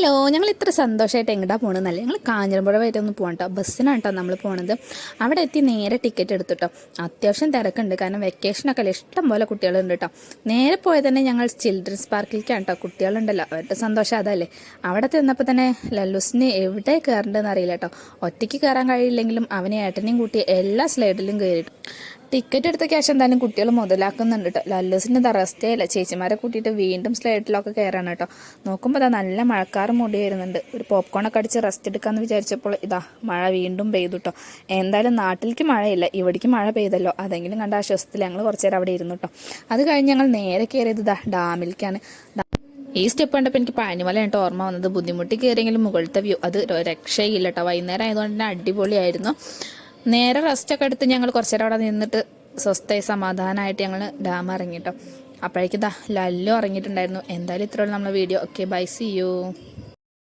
Hello, ഞങ്ങൾ ഇത്ര സന്തോഷമായിട്ട് എങ്ങോട്ടാ പോകണമെന്നല്ലേ, ഞങ്ങൾ കാഞ്ഞിരമ്പുഴ വരെ ഒന്ന് പോകാം കേട്ടോ. ബസ്സിനാണ് കേട്ടോ നമ്മൾ പോണത്. അവിടെ എത്തി നേരെ ടിക്കറ്റ് എടുത്തിട്ടോ. അത്യാവശ്യം തിരക്കുണ്ട്, കാരണം വെക്കേഷനൊക്കെ അല്ലേ, ഇഷ്ടം പോലെ കുട്ടികളുണ്ട് കേട്ടോ. നേരെ പോയത് തന്നെ ഞങ്ങൾ ചിൽഡ്രൻസ് പാർക്കിലേക്കാണ് കേട്ടോ. കുട്ടികളുണ്ടല്ലോ, അവരുടെ സന്തോഷം അതല്ലേ. അവിടെ ചെന്നപ്പോൾ തന്നെ ലല്ലൂസിന് എവിടെ കയറേണ്ടതെന്ന് അറിയില്ല കേട്ടോ. ഒറ്റയ്ക്ക് കയറാൻ കഴിയില്ലെങ്കിലും അവനെ ഏട്ടനെയും കൂട്ടി എല്ലാ സ്ലൈഡിലും കയറിയിട്ടു. ടിക്കറ്റ് എടുത്ത ക്യാഷ് എന്തായാലും കുട്ടികൾ മുതലാക്കുന്നുണ്ട് കേട്ടോ. ലല്ലൂസിൻ്റെ അവസ്ഥയല്ല, ചേച്ചിമാരെ കൂട്ടിയിട്ട് വീണ്ടും സ്ലൈഡിലൊക്കെ കയറാണ് കേട്ടോ. നോക്കുമ്പോൾ അതാ നല്ല മഴക്കാർ മൂടി വരുന്നുണ്ട്. ഒരു പോപ്കോണൊക്കെ അടിച്ച് റെസ്റ്റ് എടുക്കാമെന്ന് വിചാരിച്ചപ്പോൾ ഇതാ മഴ വീണ്ടും പെയ്തു കേട്ടോ. എന്തായാലും നാട്ടിലേക്ക് മഴയില്ല, ഇവിടേക്ക് മഴ പെയ്തല്ലോ, അതെങ്കിലും കണ്ട ആശ്വാസത്തിൽ ഞങ്ങൾ കുറച്ച് നേരം അവിടെ ഇരുന്നു കേട്ടോ. അത് കഴിഞ്ഞ് ഞങ്ങൾ നേരെ കയറിയത് ഇതാ ഡാമിലേക്കാണ്. ഈ സ്റ്റെപ്പ് കണ്ടപ്പോൾ എനിക്ക് പഴനിമല കേട്ടോ ഓർമ്മ വന്നത്. ബുദ്ധിമുട്ടി കയറിയെങ്കിലും മുകളിലത്തെ വ്യൂ അത് രക്ഷയില്ല കേട്ടോ. വൈകുന്നേരം ആയതുകൊണ്ട് തന്നെ അടിപൊളിയായിരുന്നു. നേരെ റെസ്റ്റൊക്കെ എടുത്ത് ഞങ്ങൾ കുറച്ച് നേരം അവിടെ നിന്നിട്ട് സ്വസ്ഥമായി സമാധാനമായിട്ട് ഞങ്ങൾ ഡാം ഇറങ്ങി കേട്ടോ. അപ്പോഴേക്കും ലല്ലു ഇറങ്ങിയിട്ടുണ്ടായിരുന്നു. എന്തായാലും ഇത്രയുള്ള നമ്മളെ video. Okay, bye, see U.